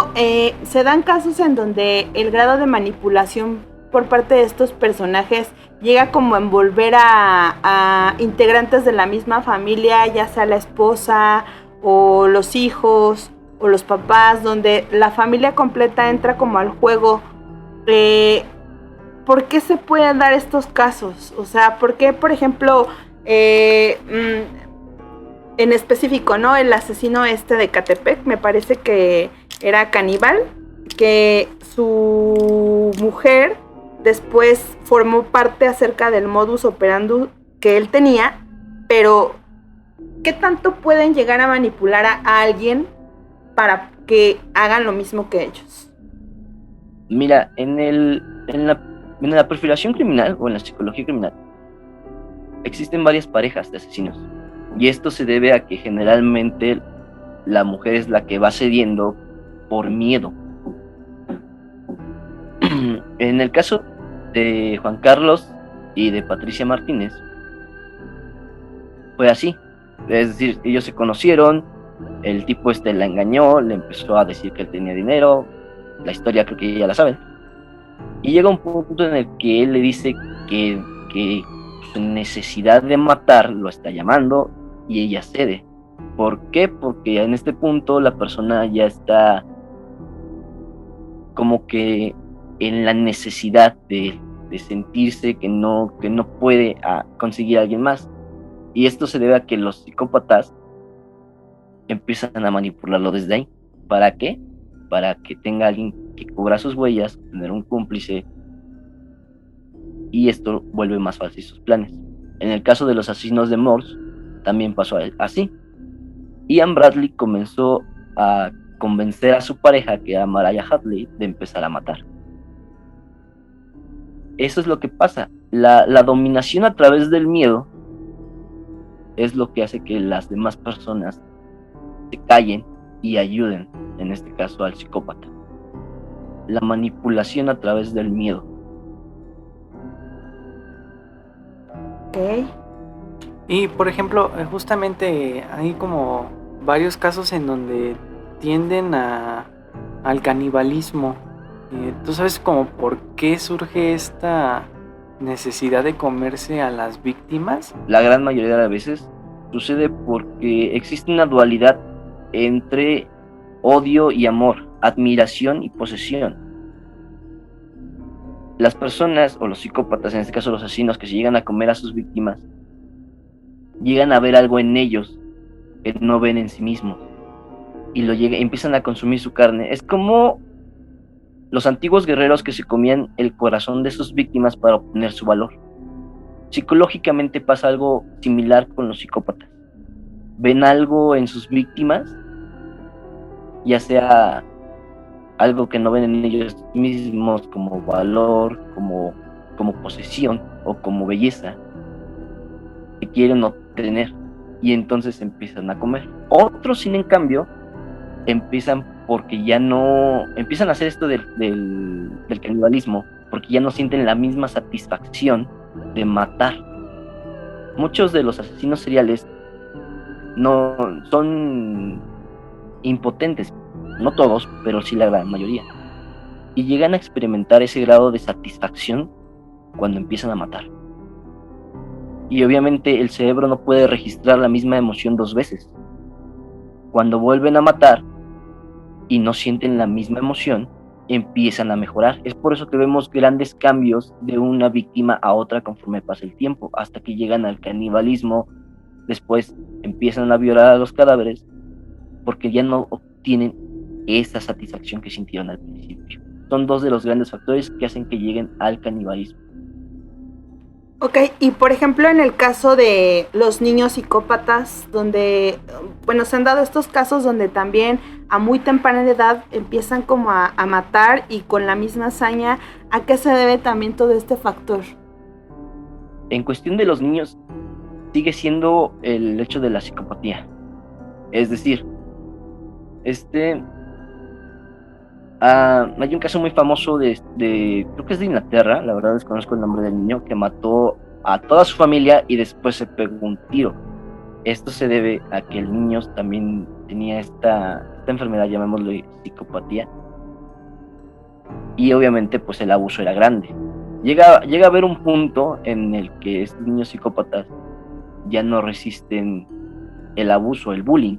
se dan casos en donde el grado de manipulación por parte de estos personajes llega como a envolver a integrantes de la misma familia, ya sea la esposa o los hijos o los papás, donde la familia completa entra como al juego. ¿Por qué se pueden dar estos casos? O sea, ¿por qué, por ejemplo, en específico, ¿no? El asesino de Catepec, me parece que era caníbal, que su mujer después formó parte acerca del modus operandi que él tenía, pero ¿qué tanto pueden llegar a manipular a alguien para que hagan lo mismo que ellos? Mira, en la perfilación criminal o en la psicología criminal existen varias parejas de asesinos. Y esto se debe a que generalmente la mujer es la que va cediendo por miedo. En el caso de Juan Carlos y de Patricia Martínez, fue así. Es decir, ellos se conocieron, el tipo la engañó, le empezó a decir que él tenía dinero, la historia creo que ya la saben. Y llega un punto en el que él le dice que su necesidad de matar lo está llamando y ella cede. ¿Por qué? Porque en este punto la persona ya está como que en la necesidad de sentirse que no puede conseguir a alguien más. Y esto se debe a que los psicópatas empiezan a manipularlo desde ahí. ¿Para qué? Para que tenga alguien que cubra sus huellas, tener un cómplice, y esto vuelve más fácil sus planes. En el caso de los asesinos de Morse, también pasó así. Ian Bradley comenzó a convencer a su pareja, que era Mariah Hadley, de empezar a matar. Eso es lo que pasa. La dominación a través del miedo es lo que hace que las demás personas se callen y ayuden, en este caso al psicópata. La manipulación a través del miedo. Ok. Y por ejemplo, justamente hay como varios casos en donde tienden al canibalismo. ¿Tú sabes como por qué surge esta necesidad de comerse a las víctimas? La gran mayoría de las veces sucede porque existe una dualidad entre odio y amor, admiración y posesión. Las personas o los psicópatas, en este caso los asesinos, que se llegan a comer a sus víctimas, llegan a ver algo en ellos que no ven en sí mismos y empiezan a consumir su carne. Es como los antiguos guerreros que se comían el corazón de sus víctimas para obtener su valor. Psicológicamente pasa algo similar con los psicópatas. Ven algo en sus víctimas, ya sea algo que no ven en ellos mismos, como valor, como posesión o como belleza, que quieren obtener, y entonces empiezan a comer. Otros, sin en cambio, empiezan a hacer esto del canibalismo, porque ya no sienten la misma satisfacción de matar. Muchos de los asesinos seriales no son impotentes, no todos, pero sí la gran mayoría, y llegan a experimentar ese grado de satisfacción cuando empiezan a matar. Y obviamente el cerebro no puede registrar la misma emoción dos veces. Cuando vuelven a matar y no sienten la misma emoción, empiezan a mejorar. Es por eso que vemos grandes cambios de una víctima a otra conforme pasa el tiempo, hasta que llegan al canibalismo. Después empiezan a violar a los cadáveres porque ya no obtienen esa satisfacción que sintieron al principio. Son dos de los grandes factores que hacen que lleguen al canibalismo. Ok, y por ejemplo en el caso de los niños psicópatas, donde, bueno, se han dado estos casos donde también a muy temprana edad empiezan como a matar, y con la misma hazaña, ¿a qué se debe también todo este factor? En cuestión de los niños, sigue siendo el hecho de la psicopatía. Es decir, Hay un caso muy famoso creo que es de Inglaterra, la verdad desconozco el nombre del niño, que mató a toda su familia y después se pegó un tiro. Esto se debe a que el niño también tenía esta enfermedad, llamémosle psicopatía, y obviamente pues el abuso era grande. Llega a haber un punto en el que estos niños psicópatas ya no resisten el abuso, el bullying.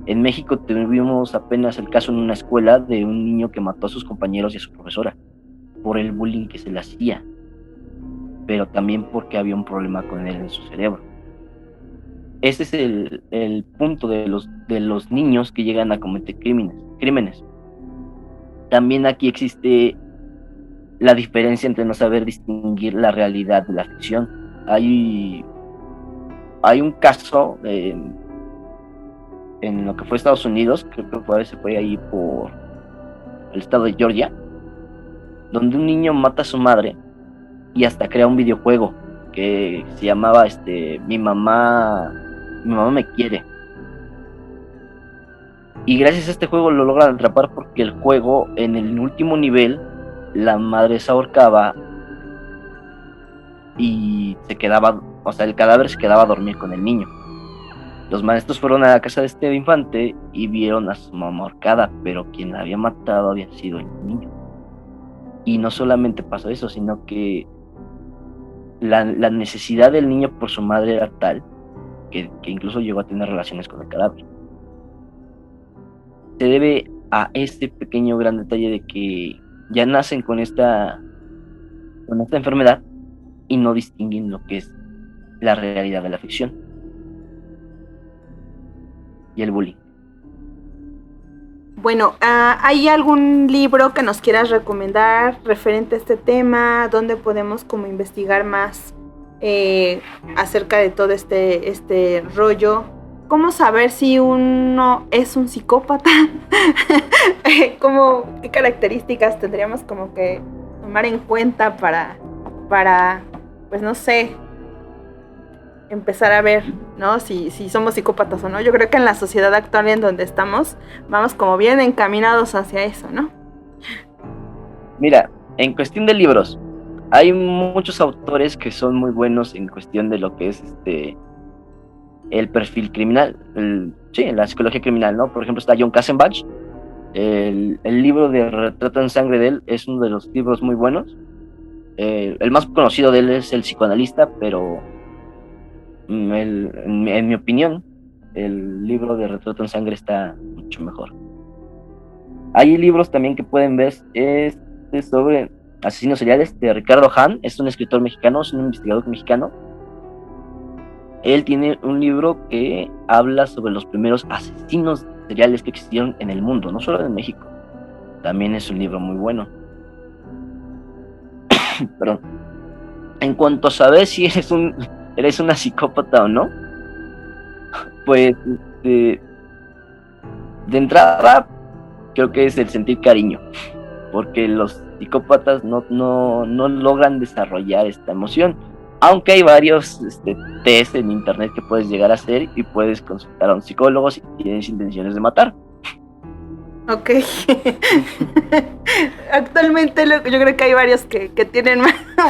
En México tuvimos apenas el caso en una escuela de un niño que mató a sus compañeros y a su profesora por el bullying que se le hacía, pero también porque había un problema con él en su cerebro. Ese es el punto de los niños que llegan a cometer crímenes. También aquí existe la diferencia entre no saber distinguir la realidad de la ficción. Hay un caso en lo que fue Estados Unidos, creo que se fue ahí por el estado de Georgia, donde un niño mata a su madre y hasta crea un videojuego que se llamaba Mi mamá me quiere. Y gracias a este juego lo logran atrapar porque el juego, en el último nivel, la madre se ahorcaba y el cadáver se quedaba a dormir con el niño. Los maestros fueron a la casa de este infante y vieron a su mamá ahorcada, pero quien la había matado había sido el niño. Y no solamente pasó eso, sino que la necesidad del niño por su madre era tal que incluso llegó a tener relaciones con el cadáver. Se debe a este pequeño gran detalle de que ya nacen con esta enfermedad y no distinguen lo que es la realidad de la ficción y el bullying. Bueno, ¿hay algún libro que nos quieras recomendar referente a este tema? ¿Dónde podemos como investigar más acerca de todo este rollo? ¿Cómo saber si uno es un psicópata? ¿Qué características tendríamos como que tomar en cuenta para pues no sé, empezar a ver, ¿no? Si somos psicópatas o no. Yo creo que en la sociedad actual en donde estamos, vamos como bien encaminados hacia eso, ¿no? Mira, en cuestión de libros, hay muchos autores que son muy buenos en cuestión de lo que es el perfil criminal, la psicología criminal, ¿no? Por ejemplo, está John Kassenbach. El libro de Retrato en Sangre de él es uno de los libros muy buenos. El más conocido de él es El psicoanalista, pero en mi opinión, el libro de Retrato en Sangre está mucho mejor. Hay libros también que pueden ver sobre asesinos seriales de Ricardo Hahn. Es un escritor mexicano, es un investigador mexicano. Él tiene un libro que habla sobre los primeros asesinos seriales que existieron en el mundo, no solo en México. También es un libro muy bueno. Perdón. En cuanto a saber si eres una psicópata o no, pues de entrada creo que es el sentir cariño, porque los psicópatas no logran desarrollar esta emoción, aunque hay varios test en internet que puedes llegar a hacer y puedes consultar a un psicólogo si tienes intenciones de matar. Ok. Actualmente yo creo que hay varios que tienen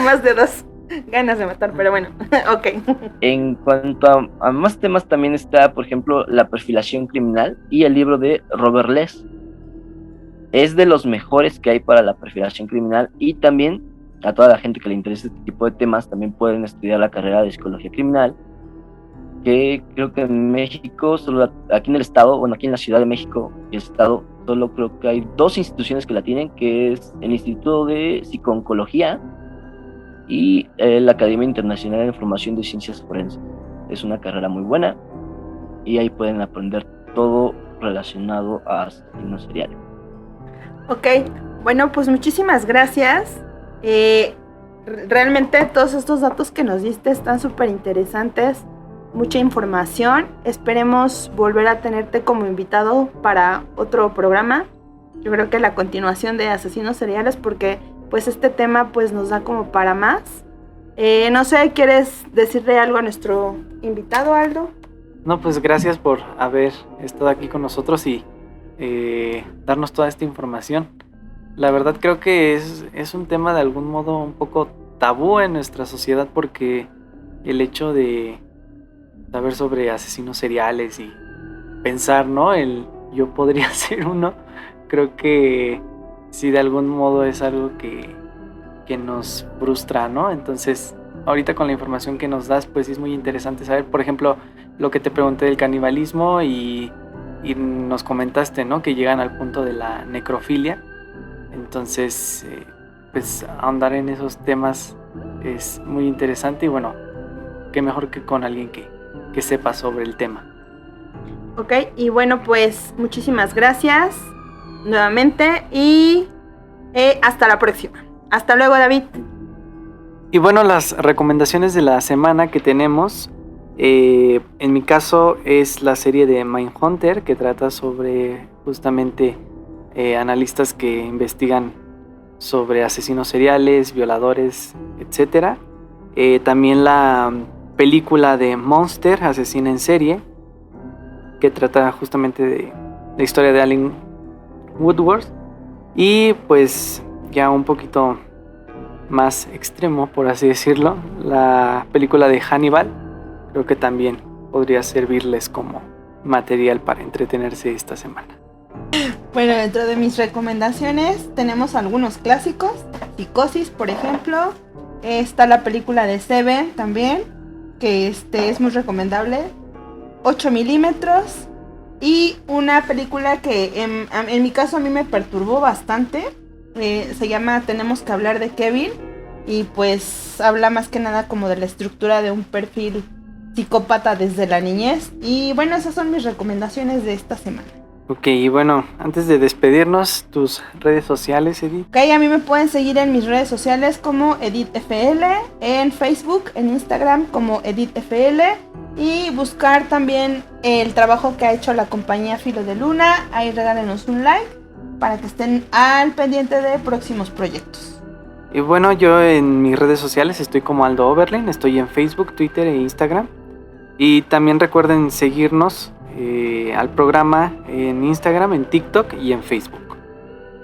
más de 2 ganas de matar, pero bueno, ok. En cuanto a más temas, también está, por ejemplo, la perfilación criminal y el libro de Robert Less. Es de los mejores que hay para la perfilación criminal, y también a toda la gente que le interesa este tipo de temas también pueden estudiar la carrera de psicología criminal, que creo que en México, solo aquí en el estado, bueno, aquí en la Ciudad de México y el estado, solo creo que hay 2 instituciones que la tienen, que es el Instituto de Psico-Oncología y la Academia Internacional de Información de Ciencias Forenses. Es una carrera muy buena y ahí pueden aprender todo relacionado a asesinos seriales. Ok, bueno, pues muchísimas gracias. Realmente todos estos datos que nos diste están súper interesantes, mucha información. Esperemos volver a tenerte como invitado para otro programa. Yo creo que la continuación de asesinos seriales, porque pues este tema pues nos da como para más. No sé, ¿quieres decirle algo a nuestro invitado, Aldo? No, pues gracias por haber estado aquí con nosotros y darnos toda esta información. La verdad creo que es un tema de algún modo un poco tabú en nuestra sociedad, porque el hecho de saber sobre asesinos seriales y pensar, ¿no? Yo podría ser uno, creo que sí de algún modo es algo que nos frustra, ¿no? Entonces, ahorita con la información que nos das, pues es muy interesante saber, por ejemplo, lo que te pregunté del canibalismo y nos comentaste, ¿no? Que llegan al punto de la necrofilia. Entonces, pues ahondar en esos temas es muy interesante y bueno, qué mejor que con alguien que sepa sobre el tema. Ok, y bueno, pues muchísimas gracias nuevamente y hasta la próxima. Hasta luego, David. Y bueno, las recomendaciones de la semana que tenemos, en mi caso es la serie de Mindhunter, que trata sobre justamente analistas que investigan sobre asesinos seriales, violadores, etc. También la película de Monster, Asesina en Serie, que trata justamente de la historia de Allen Woodward. Y pues ya un poquito más extremo, por así decirlo, la película de Hannibal. Creo que también podría servirles como material para entretenerse esta semana. Bueno, dentro de mis recomendaciones tenemos algunos clásicos. Psicosis, por ejemplo. Está la película de Seven también, que es muy recomendable. 8 milímetros. Y una película que en mi caso a mí me perturbó bastante. Se llama Tenemos que hablar de Kevin. Y pues habla más que nada como de la estructura de un perfil psicópata desde la niñez. Y bueno, esas son mis recomendaciones de esta semana. Ok, y bueno, antes de despedirnos, tus redes sociales, Edith. Ok, a mí me pueden seguir en mis redes sociales como EdithFL, en Facebook, en Instagram como EdithFL, y buscar también el trabajo que ha hecho la compañía Filo de Luna. Ahí regálenos un like para que estén al pendiente de próximos proyectos. Y bueno, yo en mis redes sociales estoy como Aldo Oberlin, estoy en Facebook, Twitter e Instagram. Y también recuerden seguirnos al programa en Instagram, en TikTok y en Facebook.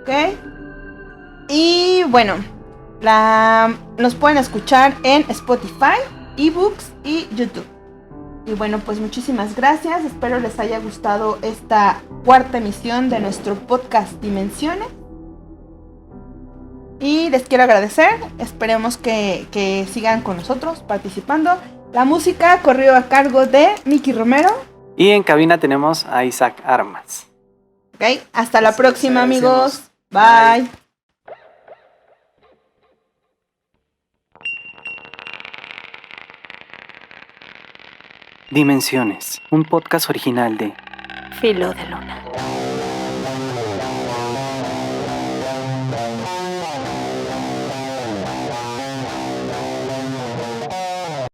Ok. Y bueno, nos pueden escuchar en Spotify, eBooks y YouTube. Y bueno, pues muchísimas gracias. Espero les haya gustado esta cuarta emisión de nuestro podcast Dimensiones. Y les quiero agradecer. Esperemos que sigan con nosotros participando. La música corrió a cargo de Miki Romero. Y en cabina tenemos a Isaac Armas. Ok, hasta la próxima, amigos. Bye. Dimensiones, un podcast original de Filo de Luna.